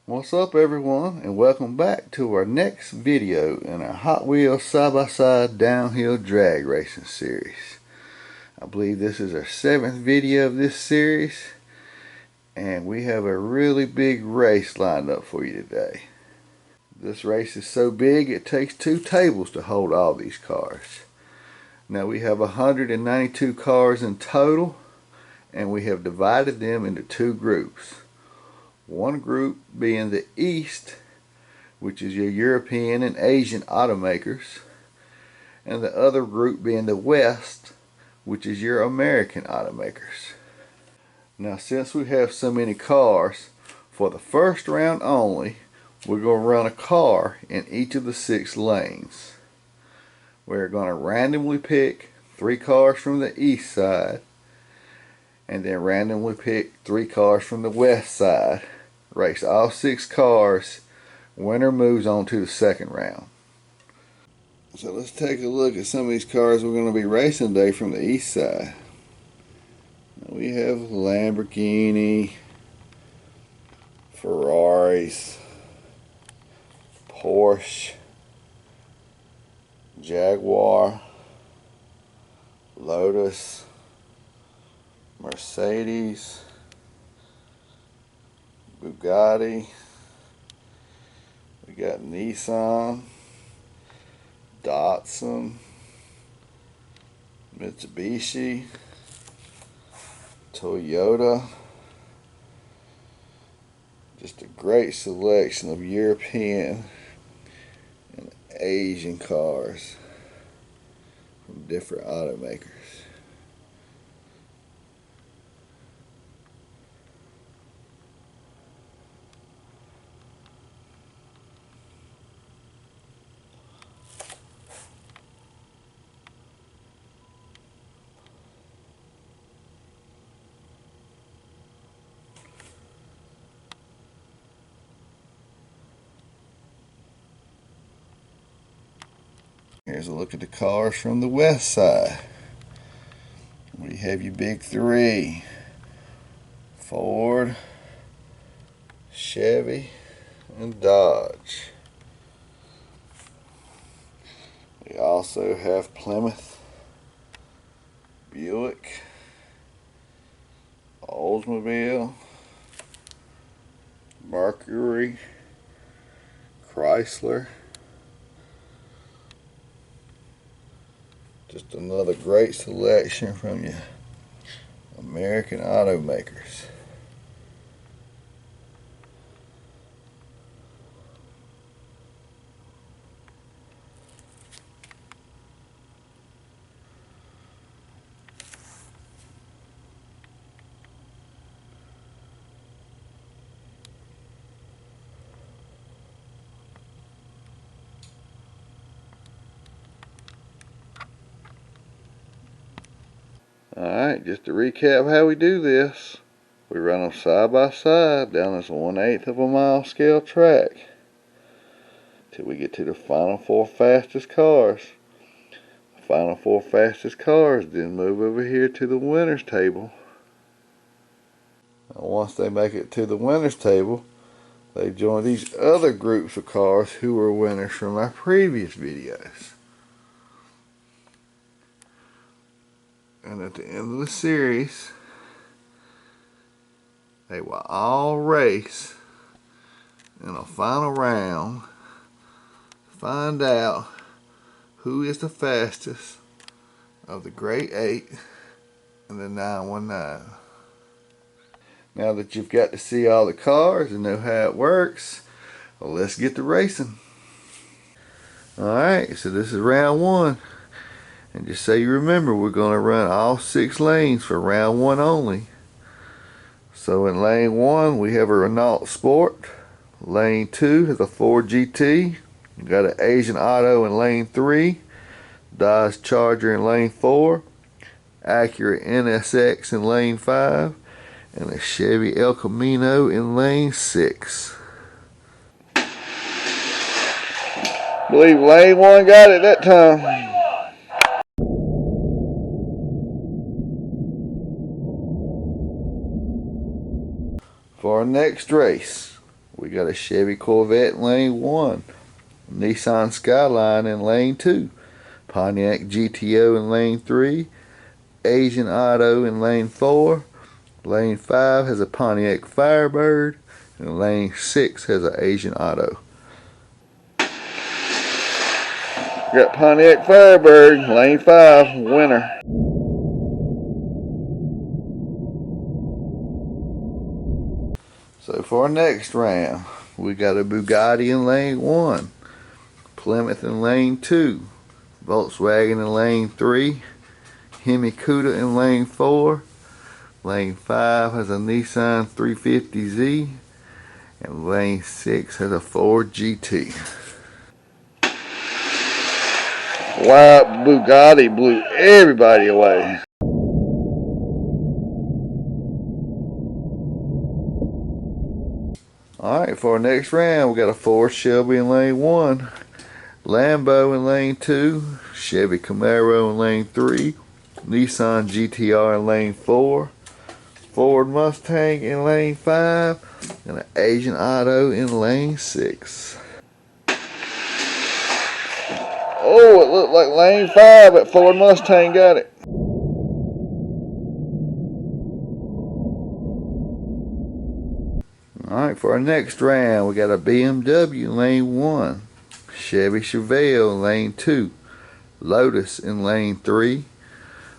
What's up everyone, and welcome back to our next video in our Hot Wheels side-by-side downhill drag racing series. I believe this is our 7th video of this series, and we have a really big race lined up for you today. This race is so big it takes 2 tables to hold all these cars. Now we have 192 cars in total, and we have divided them into 2 groups. One group being the East, which is your European and Asian automakers, and the other group being the West, which is your American automakers. Now, since we have so many cars, for the first round only, we're going to run a car in each of the 6 lanes. We're going to randomly pick 3 cars from the East side, and then randomly pick 3 cars from the West side. Race all 6 cars. Winner moves on to the second round. So let's take a look at some of these cars we're going to be racing today from the East side. We have Lamborghini, Ferraris, Porsche, Jaguar, Lotus, Mercedes, Bugatti, we got Nissan, Datsun, Mitsubishi, Toyota. Just a great selection of European and Asian cars from different automakers. Here's a look at the cars from the West side. We have your big 3: Ford, Chevy, and Dodge. We also have Plymouth, Buick, Oldsmobile, Mercury, Chrysler. Just another great selection from your American automakers. Alright, just to recap how we do this. We run them side by side down this 1/8 of a mile scale track till we get to the final 4 fastest cars. The final 4 fastest cars then move over here to the winners table. And once they make it to the winners table, they join these other groups of cars who were winners from our previous videos. And at the end of the series, they will all race in a final round to find out who is the fastest of the Great 8 and the 919. Now that you've got to see all the cars and know how it works, well, let's get to racing. Alright, so this is round 1. And just so you remember, we're going to run all 6 lanes for round 1 only. So in lane 1, we have a Renault Sport. Lane 2 is a Ford GT. We got an Asian Auto in lane 3. Dodge Charger in lane 4. Acura NSX in lane 5. And a Chevy El Camino in lane 6. I believe lane 1 got it that time. For our next race, we got a Chevy Corvette in lane 1, Nissan Skyline in lane 2, Pontiac GTO in lane 3, Asian Auto in lane 4, lane 5 has a Pontiac Firebird, and lane 6 has an Asian Auto. Got Pontiac Firebird, lane 5, winner. So for our next round, we got a Bugatti in lane 1, Plymouth in lane 2, Volkswagen in lane 3, Hemi Cuda in lane 4, lane 5 has a Nissan 350Z, and lane 6 has a Ford GT. Wow, Bugatti blew everybody away. Alright, for our next round, we got a Ford Shelby in lane 1, Lambo in lane 2, Chevy Camaro in lane 3, Nissan GTR in lane 4, Ford Mustang in lane 5, and an Asian Auto in lane 6. Oh, it looked like lane 5, but Ford Mustang got it. Alright, for our next round, we got a BMW in lane 1, Chevy Chevelle in lane 2, Lotus in lane 3,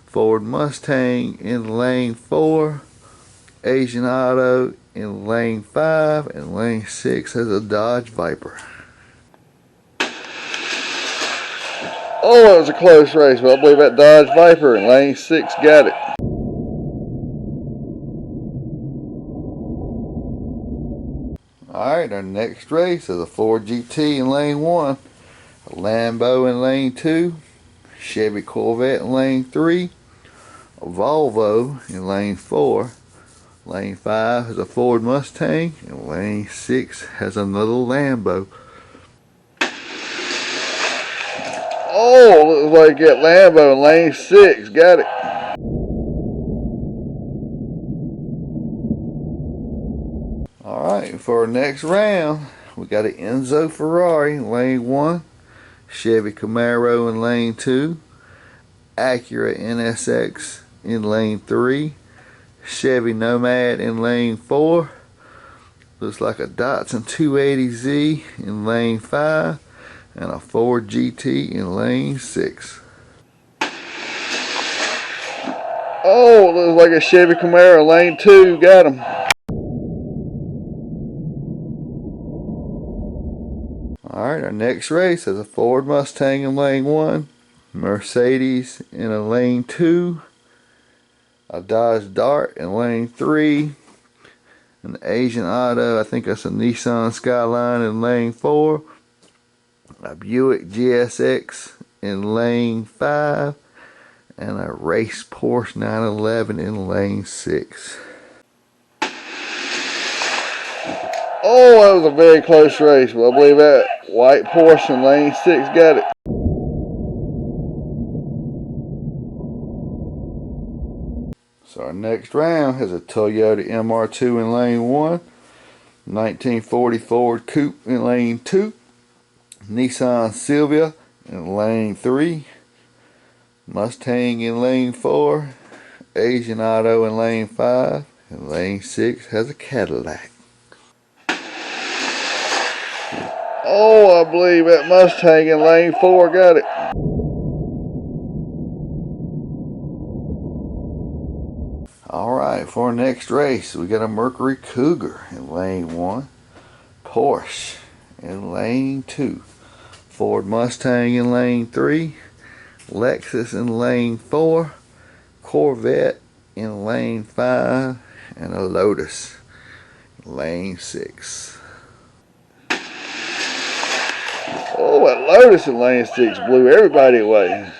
Ford Mustang in lane 4, Asian Auto in lane 5, and lane 6 has a Dodge Viper. Oh, it was a close race, but I believe that Dodge Viper in lane 6 got it. Alright, our next race is a Ford GT in lane 1, a Lambo in lane 2, Chevy Corvette in lane 3, a Volvo in lane 4, lane 5 has a Ford Mustang, and lane 6 has another Lambo. Oh, looks like that Lambo in lane 6 got it. Alright, for our next round, we got an Enzo Ferrari in lane 1, Chevy Camaro in lane 2, Acura NSX in lane 3, Chevy Nomad in lane 4, looks like a Datsun 280Z in lane 5, and a Ford GT in lane 6. Oh, looks like a Chevy Camaro lane 2 got him. Alright, our next race is a Ford Mustang in lane 1, Mercedes in a lane 2, a Dodge Dart in lane 3, an Asian Auto, I think that's a Nissan Skyline in lane 4, a Buick GSX in lane 5, and a race Porsche 911 in lane 6. Oh, that was a very close race, but I believe that white Porsche in lane 6 got it. So our next round has a Toyota MR2 in lane 1, 1940 Ford Coupe in lane 2, Nissan Silvia in lane 3, Mustang in lane 4, Asian Auto in lane 5, and lane 6 has a Cadillac. Oh, I believe that Mustang in lane 4 got it. Alright, for our next race, we got a Mercury Cougar in lane 1, Porsche in lane 2, Ford Mustang in lane 3, Lexus in lane 4, Corvette in lane 5, and a Lotus in lane 6. Oh, that Lotus in lane 6 blew everybody away.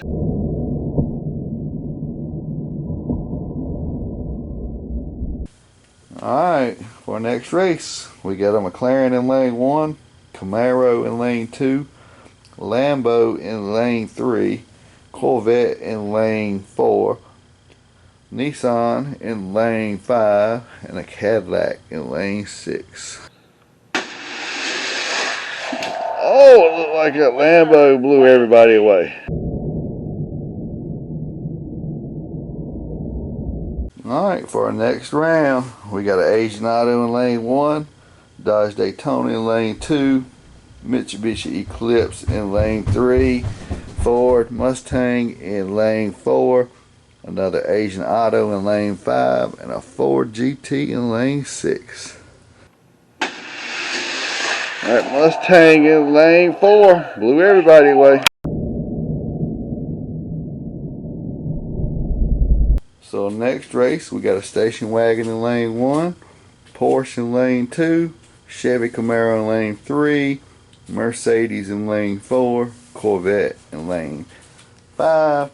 Alright, for our next race, we got a McLaren in lane 1, Camaro in lane 2, Lambo in lane 3, Corvette in lane 4, Nissan in lane 5, and a Cadillac in lane 6. Oh, it looked like that Lambo blew everybody away. Alright, for our next round, we got an Asian Auto in lane 1, Dodge Daytona in lane 2, Mitsubishi Eclipse in lane 3, Ford Mustang in lane 4, another Asian Auto in lane 5, and a Ford GT in lane 6. That Mustang in lane 4 blew everybody away. So next race, we got a station wagon in lane 1, Porsche in lane 2, Chevy Camaro in lane 3, Mercedes in lane 4, Corvette in lane 5,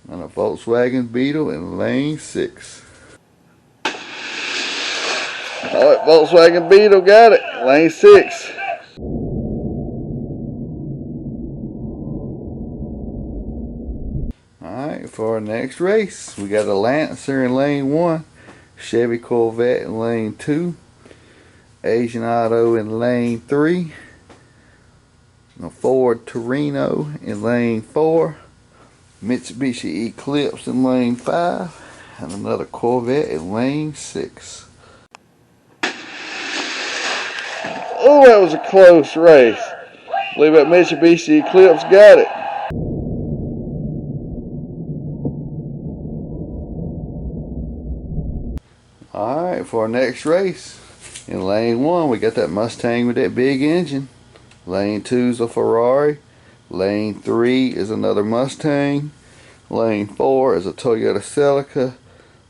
and a Volkswagen Beetle in lane 6. Alright, Volkswagen Beetle got it, lane 6. Alright, for our next race, we got a Lancer in lane 1, Chevy Corvette in lane 2, Asian Auto in lane 3, a Ford Torino in lane 4, Mitsubishi Eclipse in lane 5, and another Corvette in lane 6. Oh, that was a close race. I believe that Mitsubishi Eclipse got it. Alright, for our next race, in lane 1 we got that Mustang with that big engine. Lane 2 is a Ferrari. Lane 3 is another Mustang. Lane 4 is a Toyota Celica.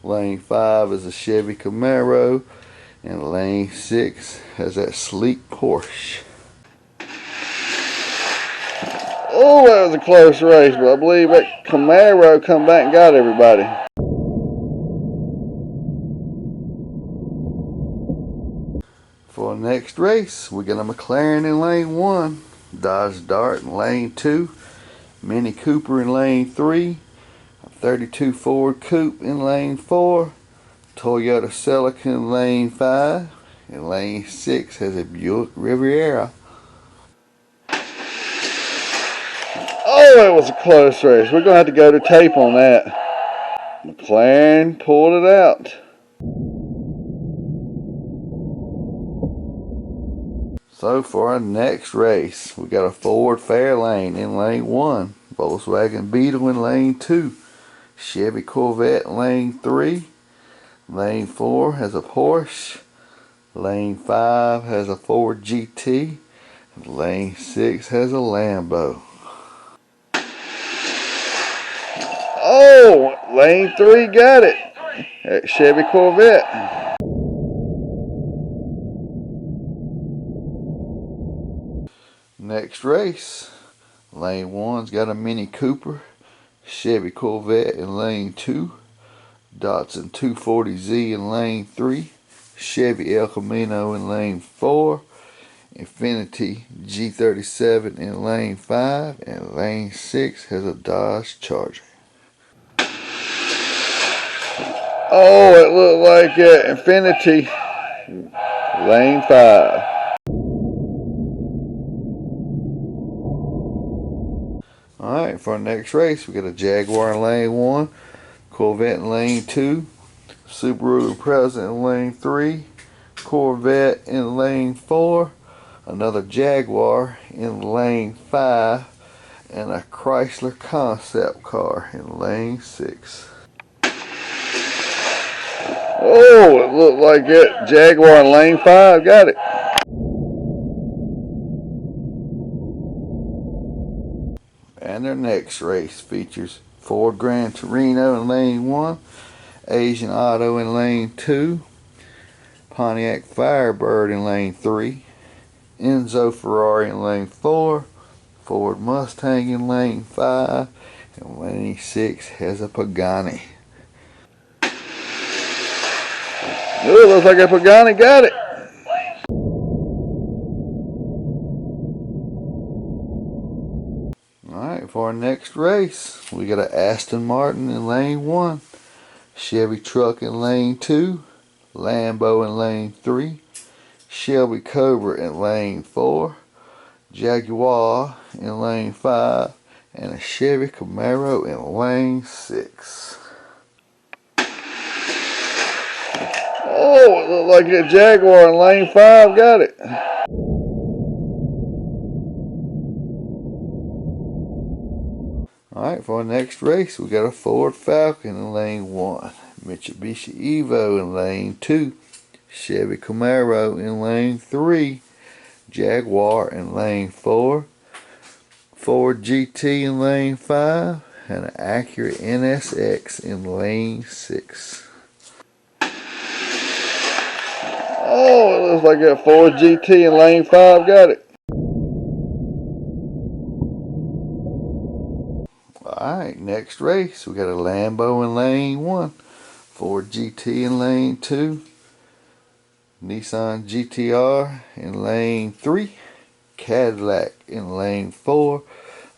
Lane 5 is a Chevy Camaro. And lane 6 has that sleek Porsche. Oh, that was a close race, but I believe that Camaro come back and got everybody. For our next race, we got a McLaren in lane 1, Dodge Dart in lane 2, Mini Cooper in lane 3, a 32 Ford Coupe in lane 4, Toyota Celica in lane 5, and lane 6 has a Buick Riviera. Oh, that was a close race. We're going to have to go to tape on that. McLaren pulled it out. So for our next race, we got a Ford Fairlane in lane 1, Volkswagen Beetle in lane 2, Chevy Corvette in lane 3, lane 4 has a Porsche, lane 5 has a Ford GT, and lane 6 has a Lambo. Oh, lane 3 got it, that Chevy Corvette. Next race, lane 1's got a Mini Cooper, Chevy Corvette in lane 2, Datsun 240Z in lane 3, Chevy El Camino in lane 4, Infiniti G37 in lane 5, and lane 6 has a Dodge Charger. Oh, it looked like Infiniti lane 5. Alright, for our next race, we got a Jaguar in lane 1, Corvette in lane 2, Subaru Impreza in lane 3, Corvette in lane 4, another Jaguar in lane 5, and a Chrysler concept car in lane 6. Oh, it looked like that Jaguar in lane 5 got it. And their next race features Ford Gran Torino in lane 1, Asian Auto in lane 2, Pontiac Firebird in lane 3, Enzo Ferrari in lane 4, Ford Mustang in lane 5, and lane 6 has a Pagani. Oh, it looks like a Pagani got it. Alright, for our next race, we got an Aston Martin in lane 1, Chevy Truck in lane 2, Lambo in lane 3, Shelby Cobra in lane 4, Jaguar in lane 5, and a Chevy Camaro in lane 6. Oh, it looked like a Jaguar in lane 5 got it. Alright, for our next race, we got a Ford Falcon in lane 1, Mitsubishi Evo in lane 2, Chevy Camaro in lane 3, Jaguar in lane 4, Ford GT in lane 5, and an Acura NSX in lane 6. Oh, it looks like that Ford GT in lane 5 got it. Alright, next race, we got a Lambo in lane 1, Ford GT in lane 2, Nissan GTR in lane 3, Cadillac in lane 4,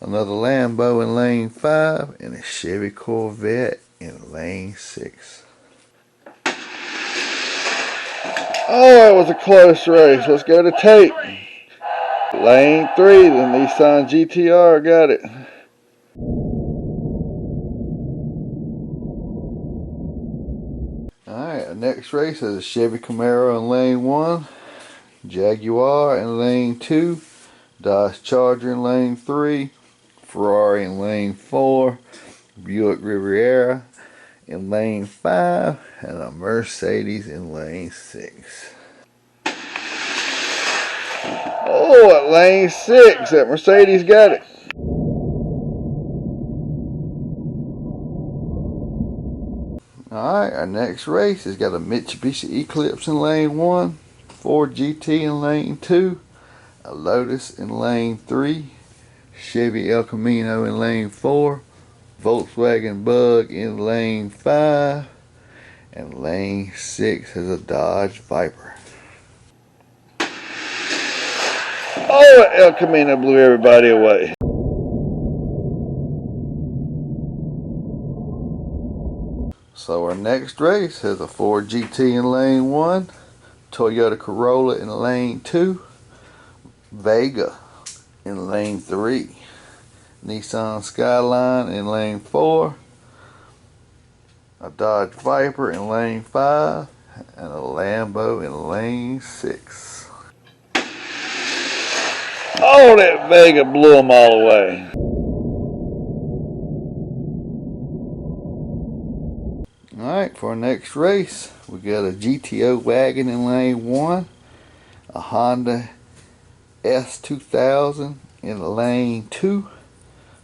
another Lambo in lane 5, and a Chevy Corvette in lane 6. Oh, that was a close race. Let's go to tape. Lane 3, the Nissan GTR got it. Alright, our next race is a Chevy Camaro in lane 1, Jaguar in lane 2, Dodge Charger in lane 3, Ferrari in lane 4, Buick Riviera in lane 5, and a Mercedes in lane 6. Oh, at lane 6, that Mercedes got it. Alright, our next race has got a Mitsubishi Eclipse in lane 1, Ford GT in lane 2, a Lotus in lane 3, Chevy El Camino in lane 4, Volkswagen Bug in lane 5, and lane 6 has a Dodge Viper. Oh, El Camino blew everybody away. So our next race has a Ford GT in lane 1, Toyota Corolla in lane 2, Vega in lane 3, Nissan Skyline in lane 4, a Dodge Viper in lane 5, and a Lambo in lane 6. Oh, that Vega blew them all away. Alright, for our next race, we got a GTO wagon in lane 1, a Honda S2000 in lane 2,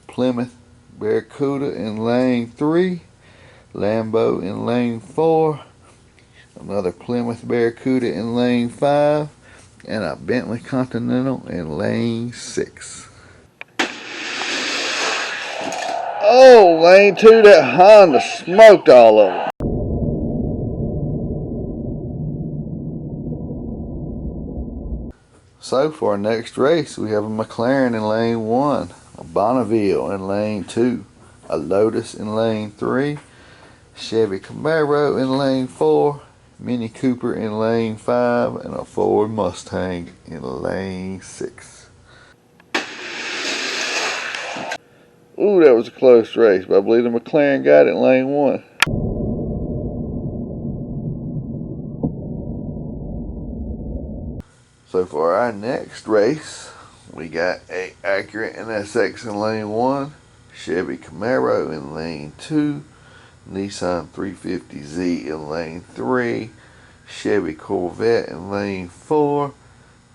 Plymouth Barracuda in lane 3, Lambo in lane 4, another Plymouth Barracuda in lane 5, and a Bentley Continental in lane 6. Oh, lane 2, that Honda smoked all of them. So for our next race, we have a McLaren in lane 1, a Bonneville in lane 2, a Lotus in lane 3, Chevy Camaro in lane 4, Mini Cooper in lane 5, and a Ford Mustang in lane 6. Ooh, that was a close race, but I believe the McLaren got it in lane 1. So for our next race, we got a Acura NSX in lane 1, Chevy Camaro in lane 2, Nissan 350Z in lane 3, Chevy Corvette in lane 4,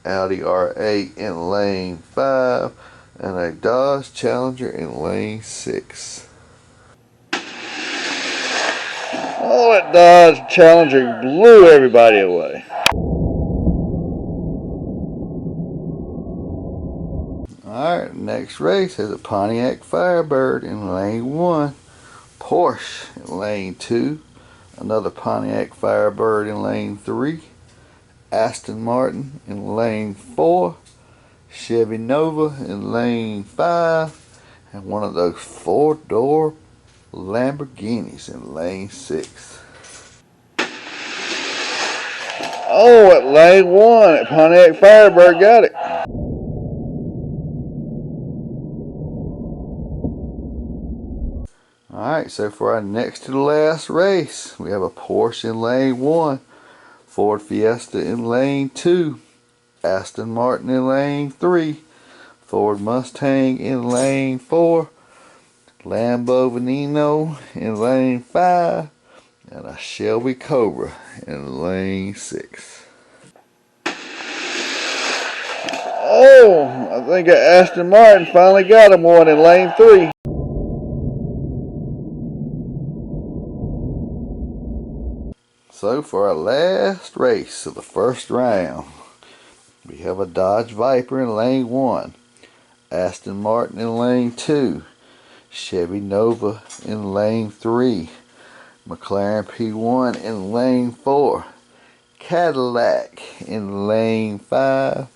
Audi R8 in lane 5, and a Dodge Challenger in lane 6. Oh, that Dodge Challenger blew everybody away. Alright, next race has a Pontiac Firebird in lane 1, Porsche in lane 2, another Pontiac Firebird in lane 3, Aston Martin in lane 4, Chevy Nova in lane 5, and one of those 4-door Lamborghinis in lane 6. Oh, at lane 1, at Pontiac Firebird got it. Alright, so for our next to the last race, we have a Porsche in lane 1, Ford Fiesta in lane 2, Aston Martin in lane 3, Ford Mustang in lane 4, Lambo Veneno in lane 5, and a Shelby Cobra in lane 6. Oh, I think Aston Martin finally got him one in lane 3. So for our last race of the first round, we have a Dodge Viper in lane 1, Aston Martin in lane 2, Chevy Nova in lane 3, McLaren P1 in lane 4, Cadillac in lane 5,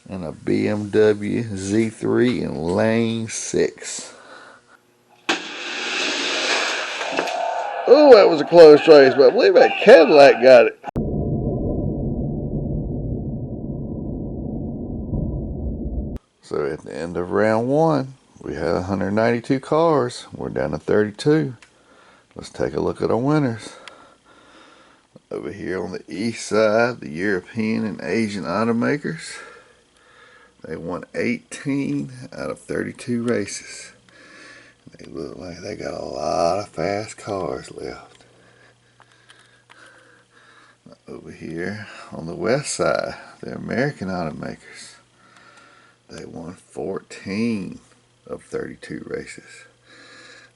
and a BMW Z3 in lane 6. Oh, that was a close race, but I believe that Cadillac got it. So at the end of round 1, we had 192 cars. We're down to 32. Let's take a look at our winners. Over here on the east side, the European and Asian automakers. They won 18 out of 32 races. They look like they got a lot of fast cars left. Over here on the west side, the American automakers. They won 14 of 32 races.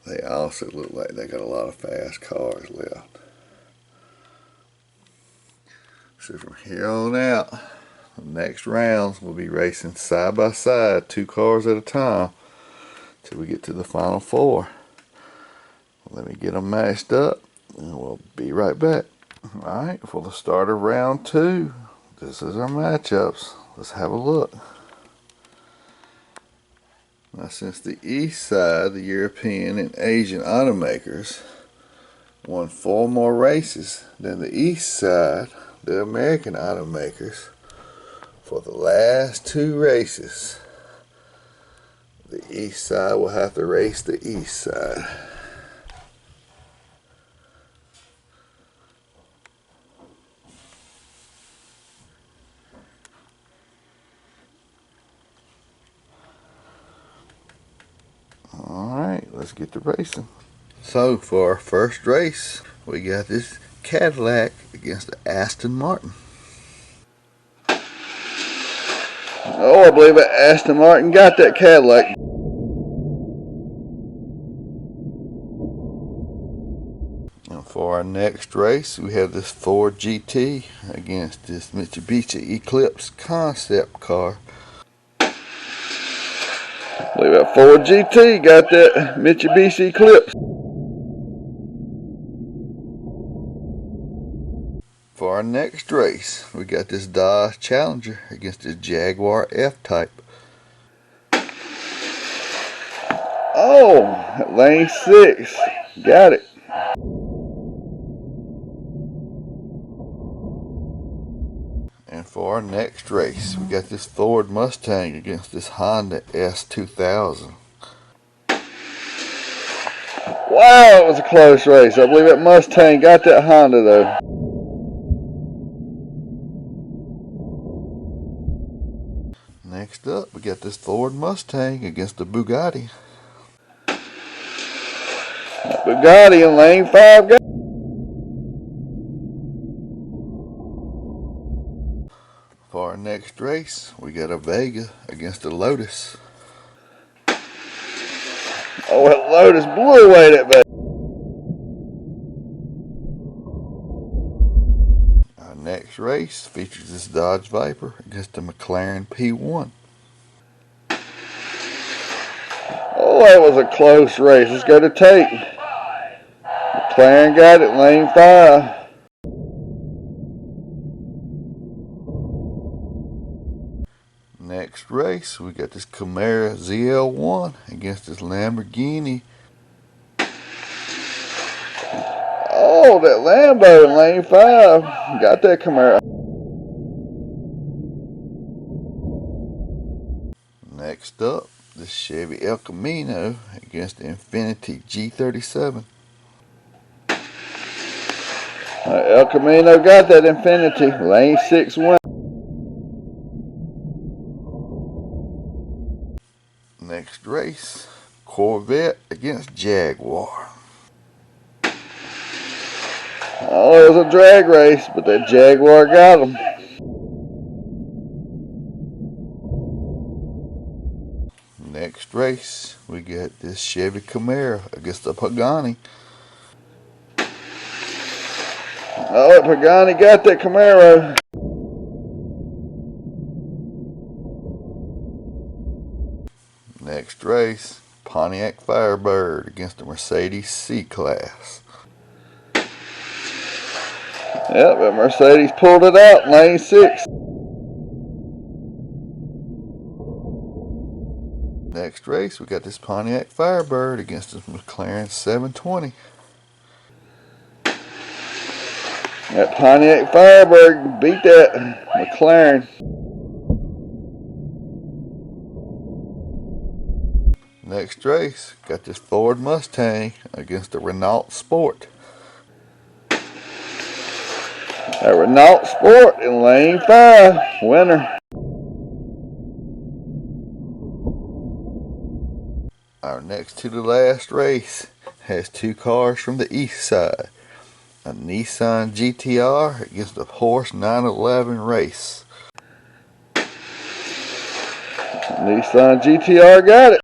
They also look like they got a lot of fast cars left. So from here on out, the next rounds we'll be racing side by side, 2 cars at a time, till we get to the final 4. Let me get them matched up and we'll be right back. Alright, for the start of round 2, this is our matchups. Let's have a look. Now, since the east side, the European and Asian automakers won 4 more races than the east side, the American automakers, for the last 2 races, the east side will have to race the east side. Alright, let's get to racing. So for our first race, we got this Cadillac against the Aston Martin. Oh, I believe that Aston Martin got that Cadillac. And for our next race, we have this Ford GT against this Mitsubishi Eclipse concept car. I believe that Ford GT got that Mitsubishi Eclipse. For our next race, we got this Dodge Challenger against this Jaguar F-Type. Oh, lane 6. Got it. And for our next race, we got this Ford Mustang against this Honda S2000. Wow, it was a close race. I believe that Mustang got that Honda though. Next up, we got this Ford Mustang against the Bugatti. Bugatti in lane 5. For our next race, we got a Vega against a Lotus. Oh, that Lotus blew away that Vega. Our next race features this Dodge Viper against the McLaren P1. Oh, that was a close race. Let's go to tape. McLaren got it, lane 5. Next race, we got this Camaro ZL1 against this Lamborghini. Oh, that Lambo in lane 5. Got that Camaro. Next up, the Chevy El Camino against the Infiniti G37. El Camino got that Infiniti. Lane 6 win. Next race, Corvette against Jaguar. Oh, it was a drag race, but that Jaguar got him. Next race, we got this Chevy Camaro against the Pagani. Oh, Pagani got that Camaro. Next race, Pontiac Firebird against the Mercedes C-Class. Yep, but Mercedes pulled it out in lane 6. Next race, we got this Pontiac Firebird against this McLaren 720. That Pontiac Firebird beat that McLaren. Next race, got this Ford Mustang against the Renault Sport. That Renault Sport in lane 5, winner. Our next to the last race has two cars from the east side. A Nissan GTR against a Porsche 911 race. Nissan GTR got it.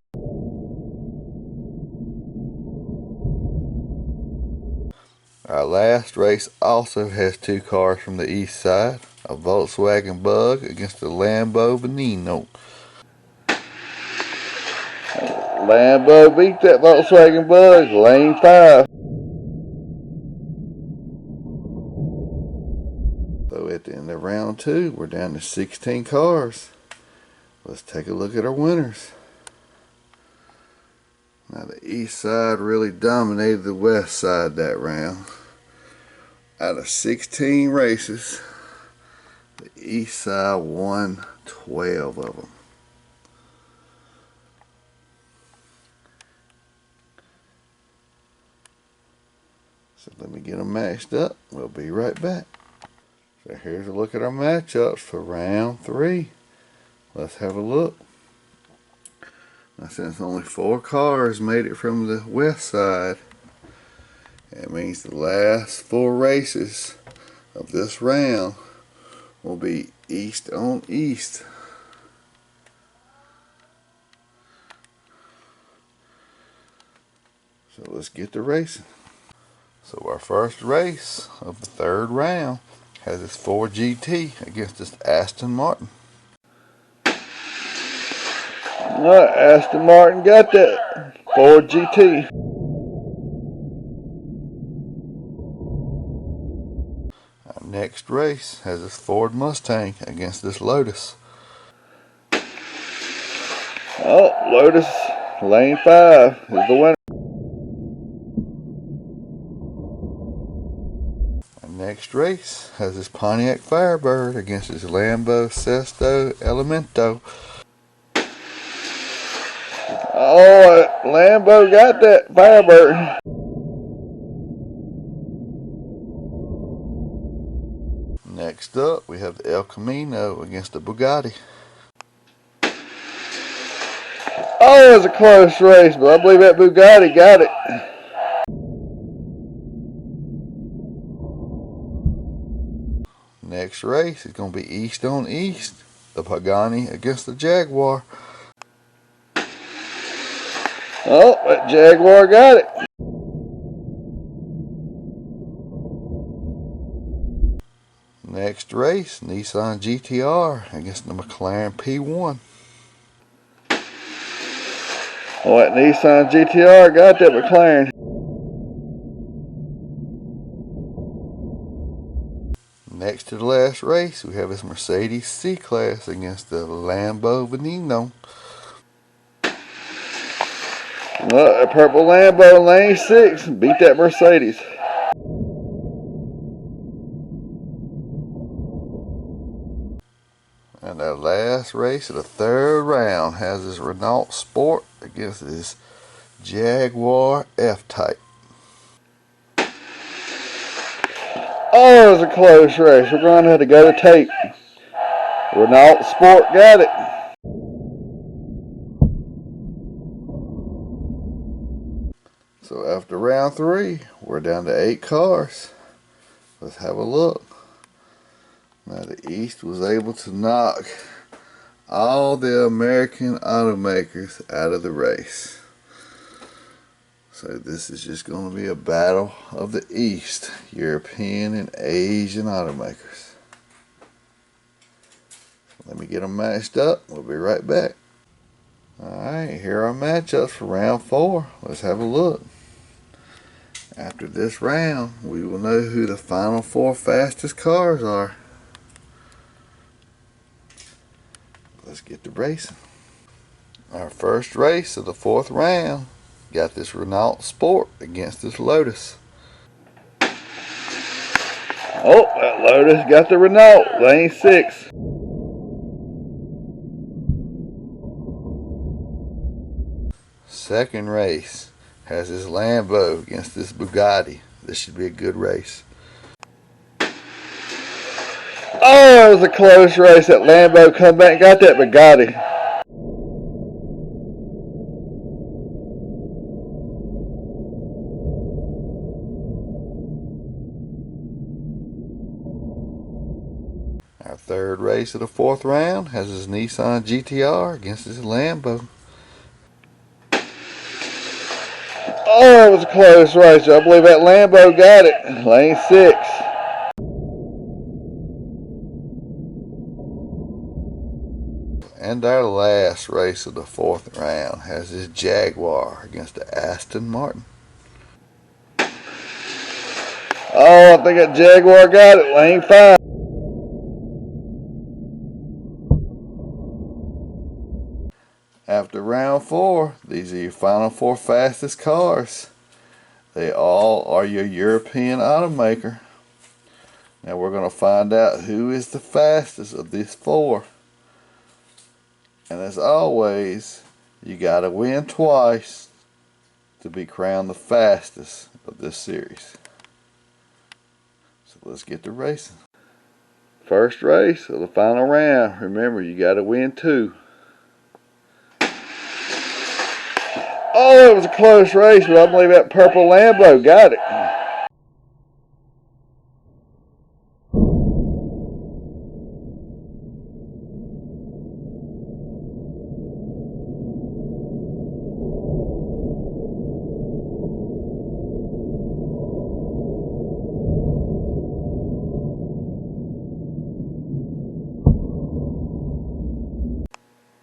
Our last race also has two cars from the east side. A Volkswagen Bug against the Lambo Veneno. Lambo beat that Volkswagen Bug, lane 5. So at the end of round 2, we're down to 16 cars. Let's take a look at our winners. Now the east side really dominated the west side that round. Out of 16 races, the east side won 12 of them. So let me get them matched up. We'll be right back. So here's a look at our matchups for round 3. Let's have a look. Now since only 4 cars made it from the west side, that means the last 4 races of this round will be east on east. So let's get to racing. So our first race of the 3rd round has this Ford GT against this Aston Martin. Alright, Aston Martin got that Ford GT. Our next race has this Ford Mustang against this Lotus. Oh, Lotus, lane 5 is the winner. Our next race has this Pontiac Firebird against this Lambo Sesto Elemento. Oh, Lambo got that Firebird. Next up, we have the El Camino against the Bugatti. Oh, it was a close race, but I believe that Bugatti got it. Next race is going to be east on east. The Pagani against the Jaguar. Oh, that Jaguar got it. Next race, Nissan GTR against the McLaren P1. Oh, that Nissan GTR got that McLaren. Next to the last race, we have this Mercedes C-Class against the Lambo Veneno. Look, a purple Lambo lane 6 beat that Mercedes. And our last race of the third round has this Renault Sport against this Jaguar F-Type. Oh, it was a close race. We're going to have to go to tape. Renault Sport got it. So after round 3, we're down to 8 cars. Let's have a look. Now the East was able to knock all the American automakers out of the race. So this is just going to be a battle of the East, European and Asian automakers. Let me get them matched up. We'll be right back. Alright, here are our matchups for round 4. Let's have a look. After this round, we will know who the final 4 fastest cars are. Let's get to racing. Our first race of the 4th round got this Renault Sport against this Lotus. Oh, that Lotus got the Renault, lane 6. Second race has this Lambo against this Bugatti. This should be a good race. Oh, it was a close race. That Lambo come back and got that Bugatti. Our third race of the 4th round has this Nissan GTR against this Lambo. Oh, it was a close race. I believe that Lambo got it. Lane 6. And our last race of the 4th round has this Jaguar against the Aston Martin. Oh, I think that Jaguar got it. Lane 5. After round 4, these are your final 4 fastest cars. They all are your European automaker. Now we're going to find out who is the fastest of these 4. And as always, you got to win twice to be crowned the fastest of this series. So let's get to racing. First race of the final round. Remember, you got to win 2. Oh, it was a close race, but I believe that purple Lambo got it.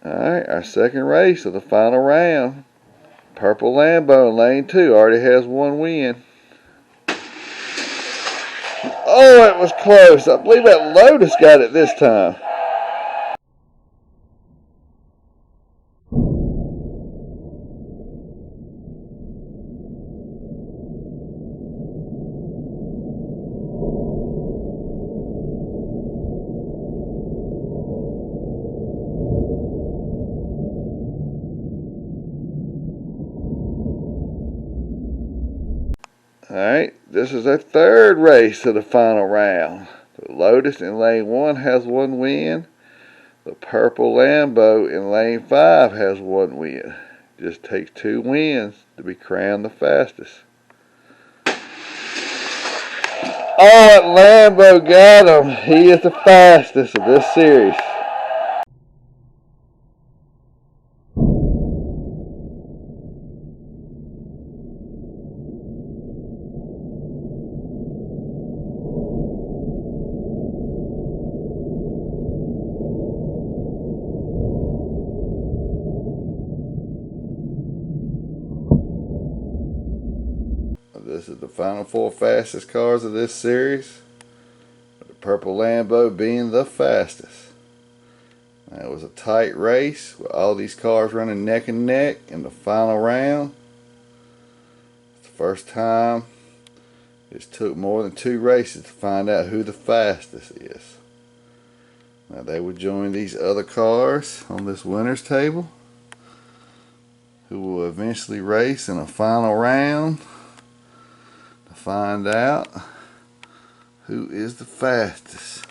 Alright, our second race of the final round. Purple Lambo in lane 2 already has 1 win. Oh, it was close. I believe that Lotus got it this time. Alright, this is our third race of the final round. The Lotus in lane 1 has 1 win. The purple Lambo in lane 5 has 1 win. Just takes 2 wins to be crowned the fastest. Oh, that Lambo got him. He is the fastest of this series. This is the final 4 fastest cars of this series. The purple Lambo being the fastest. Now, it was a tight race with all these cars running neck and neck in the final round. It's the first time it took more than 2 races to find out who the fastest is. Now they will join these other cars on this winner's table, who will eventually race in a final round to find out who is the fastest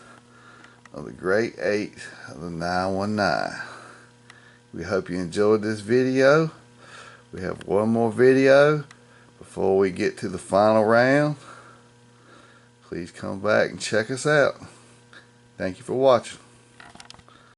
of the great 8 of the 919. We hope you enjoyed this video. We have one more video before we get to the final round. Please come back and check us out. Thank you for watching.